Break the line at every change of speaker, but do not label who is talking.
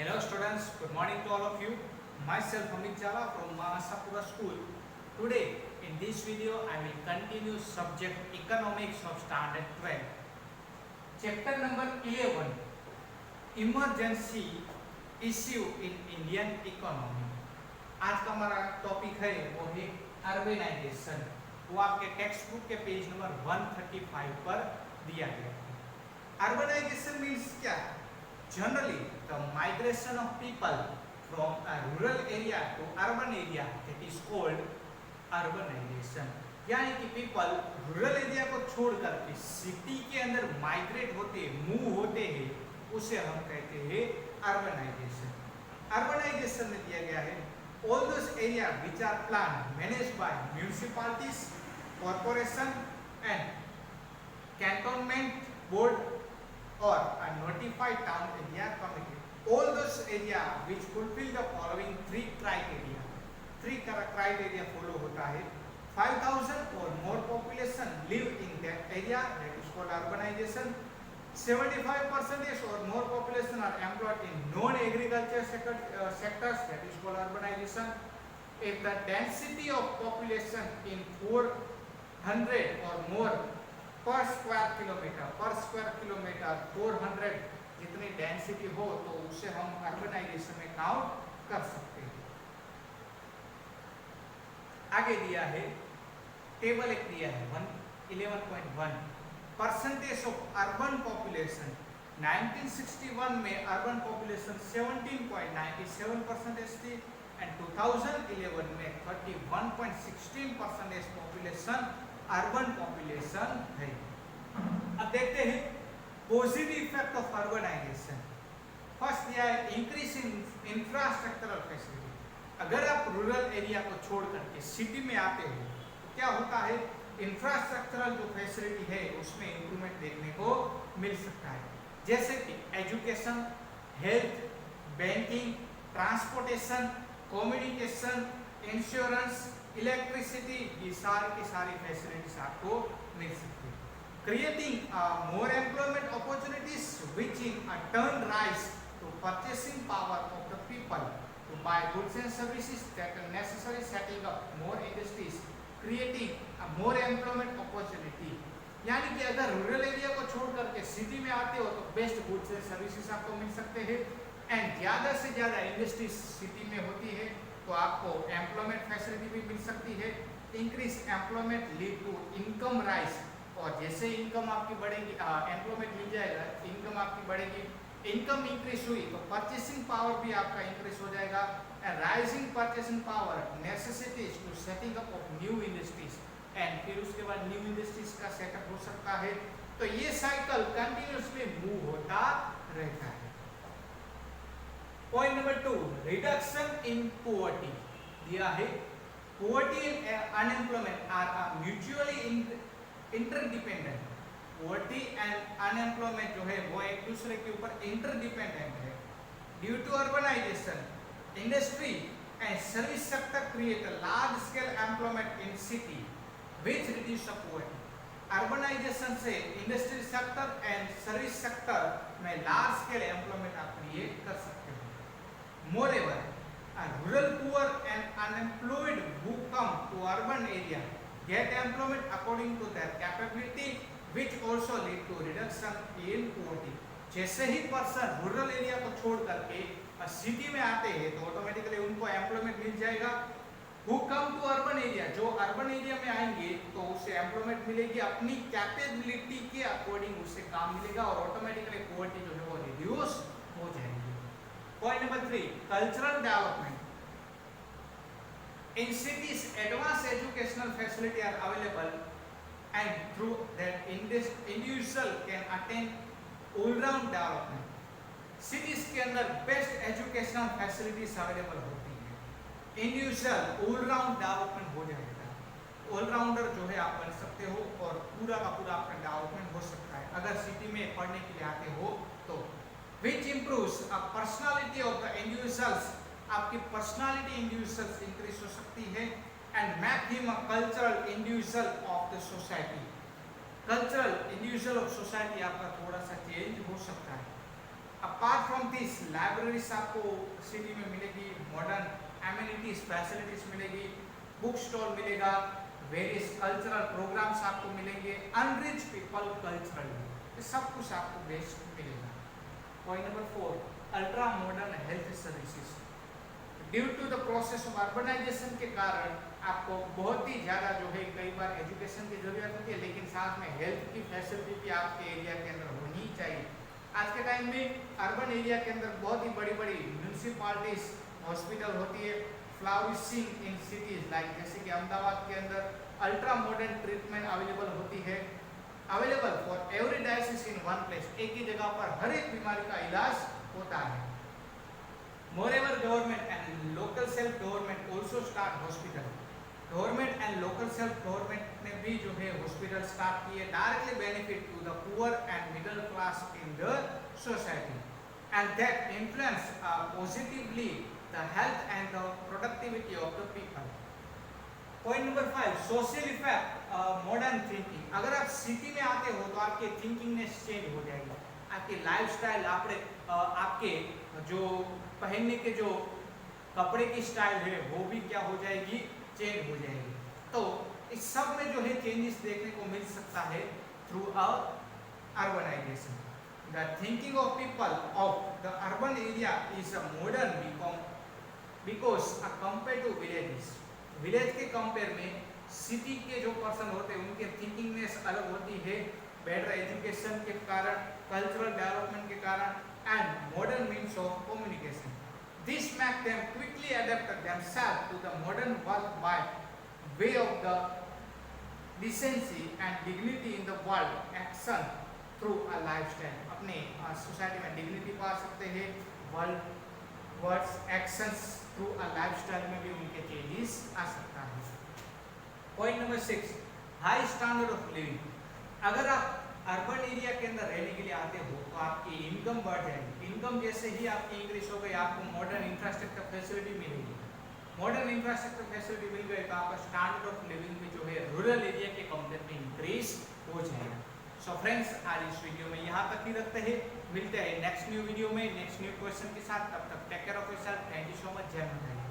Hello students, good morning to all of you. Myself Amit Jala from Mahasapura School. Today in this video I will continue subject Economics of Standard 12. Chapter number 11, Emergency Issue in Indian Economy. आज का हमारा topic है वो है urbanisation. वो आपके text book के page number 135 पर दिया गया है। अर्बेनाइजेशन मीन्स क्या? Generally, the migration of people from a rural area to urban area, that is called urbanization. यानी कि people rural area को छोड़ करके सिटी के अंदर माइग्रेट होते हैं, मूव होते हैं, उसे हम कहते हैं urbanization. Urbanization में दिया गया है all those areas which are planned, managed by municipalities, corporation and cantonment board or a notified town area committee. All those areas which fulfill the following three criteria. Three criteria follow होता है. 5,000 or more population live in that area, that is called urbanization. 75% or more population are employed in non-agriculture sectors, that is called urbanization. If the density of population in 400 or more पर square kilometre 400 जितनी density हो तो उसे हम urbanisation में count कर सकते हैं। आगे दिया है टेबल एक दिया है 11.1 परसेंटेज ऑफ अर्बन पॉपुलेशन। 1961 में अर्बन पॉपुलेशन 17.97% थी एंड 2011 में 31.16% पॉपुलेशन अर्बन पॉपुलेशन है। अब देखते हैं positive effect of urbanization. First दिया है इंक्रीज इन इंफ्रास्ट्रक्चरल फैसिलिटी। अगर आप रूरल एरिया को छोड़ करके सिटी में आते हो तो क्या होता है, इंफ्रास्ट्रक्चरल जो फैसिलिटी है उसमें इंप्रूवमेंट देखने को मिल सकता है, जैसे कि education, health, banking, transportation, communication, insurance, electricity, ये सारी की सारी फैसिलिटीज आपको मिल सकती है। Creating more employment opportunities which in turn rise to purchasing power of the people to buy goods and services that are necessary, setting up more industries, creating more employment opportunity. यानी कि अगर rural area को छोड़ करके city में आते हो तो बेस्ट गुड्स एंड सर्विसेज आपको मिल सकते हैं एंड ज़्यादा से ज़्यादा इंडस्ट्रीज सिटी में होती है तो आपको एम्प्लॉयमेंट फैसिलिटी भी मिल सकती है। Increase employment lead to income rise, और जैसे इनकम आपकी बढ़ेगी, एम्प्लॉयमेंट मिल जाएगा, इनकम आपकी बढ़ेगी, इनकम इंक्रीज हुई तो परचेसिंग पावर भी आपका इंक्रीज हो जाएगा and rising purchasing power necessities to setting up of new industries and फिर उसके बाद न्यू इंडस्ट्रीज का सेटअप हो सकता है। तो ये साइकिल कंटिन्यूसली मूव होता रहता है। Point number 2, reduction in poverty दिया है। Poverty and unemployment are mutually interdependent. Poverty and unemployment जो है वो एक दूसरे के ऊपर इंटरडिपेंडेंट है। Due to urbanisation, industry and service sector create a large scale employment in city which reduce poverty. Urbanisation से industry sector and service sector में लार्ज स्केल एम्प्लॉयमेंट आप क्रिएट कर सकते हो। Moreover, a rural poor and unemployed who come to urban area get employment according to their capability, which also lead to reduction in poverty. जैसे ही person rural area को छोड़ करके city में आते हैं तो ऑटोमेटिकली उनको एम्प्लॉयमेंट मिल जाएगा। Who come to urban area, जो अर्बन एरिया में आएंगे तो उसे एम्प्लॉयमेंट मिलेगी, अपनी कैपेबिलिटी के अकॉर्डिंग उसे काम मिलेगा और ऑटोमेटिकली पॉवर्टी जो है वो रिड्यूस हो जाएगी। Point number 3, cultural development. In cities, advanced educational facilities are available, and through that, individual can attain all-round development. Cities के अंदर best educational facilities available होती हैं, individual all-round development हो जाएगा। All-rounder जो है आप बन सकते हो और पूरा का पूरा आपका डेवलपमेंट हो सकता है अगर सिटी में पढ़ने के लिए आते हो तो। Which improves a personality of the individuals, आपकी पर्सनालिटी इंडिविजुअल्स इंक्रीज हो सकती है and make him a cultural individual of the society. Cultural individual of society आपका थोड़ा सा चेंज हो सकता है। अपार्ट फ्रॉम दिस लाइब्रेरीज आपको सिटी में मिलेगी, मॉडर्न एमिनिटीज फैसिलिटीज मिलेगी, बुक स्टॉल मिलेगा, वेरियस कल्चरल प्रोग्राम्स आपको मिलेंगे, अनरिच पीपल कल्चरली, सब कुछ आपको बेस्ट मिलेगा। Point number 4, ultra modern health services. Due to the process of urbanisation के कारण आपको बहुत ही ज़्यादा जो है कई बार एजुकेशन की जरूरत होती है, लेकिन साथ में हेल्थ की फैसिलिटी भी आपके एरिया के अंदर होनी चाहिए। आज के टाइम में अर्बन एरिया के अंदर बहुत ही बड़ी बड़ी म्यूनसिपालिटीज हॉस्पिटल होती है, फ्लावरिशिंग इन सिटीज लाइक जैसे कि अहमदाबाद के अंदर अल्ट्रा मॉडर्न ट्रीटमेंट अवेलेबल होती है, available for every diocese in one place, एक ही जगह पर हर एक बीमारी का इलाज होता है। Moreover, government and local self-government also start hospital. Government and local self government ने भी जो है हॉस्पिटल स्टार्ट किए, directly benefit to the poor and middle class in the society and that influence positively the health and the productivity of the people. Point number 5, social effect modern thinking. अगर आप city में आते हो तो आपके थिंकिंगनेस change हो जाएगी, आपकी लाइफस्टाइल, आपके जो पहनने के जो कपड़े की स्टाइल है वो भी क्या हो जाएगी, चेंज हो जाएगी। तो इस सब में जो है चेंजेस देखने को मिल सकता है through urbanisation. The thinking of people of the urban area is a modern because compare to villages. Village के कंपेयर में सिटी के जो पर्सन होते हैं उनके थिंकिंगनेस अलग होती है, बेटर एजुकेशन के कारण, कल्चरल डेवलपमेंट के कारण and modern means of communication. This make them quickly adapt themselves to the modern world by way of the decency and dignity in the world action through a lifestyle। अपने society में dignity पा सकते हैं, words actions through a lifestyle में भी उनके changes आ सकता है। Point number 6, high standard of living. अगर आप अर्बन एरिया के अंदर रहने के लिए आते हो तो आपकी इनकम बढ़ जाएगी, इनकम जैसे ही आपकी इंक्रीज हो गई आपको मॉडर्न इंफ्रास्ट्रक्चर फैसिलिटी मिलेगी, मॉडर्न इंफ्रास्ट्रक्चर फैसिलिटी मिल गई तो आपका स्टैंडर्ड ऑफ लिविंग भी जो है रूरल एरिया के कंपेयर में इंक्रीज हो जाएगा। सो फ्रेंड्स, आज इस वीडियो में यहाँ तक ही रखते हैं, मिलते हैं नेक्स्ट न्यू वीडियो में नेक्स्ट न्यू क्वेश्चन के साथ। तब तक take care of yourself, thank you so much, जय माता दी।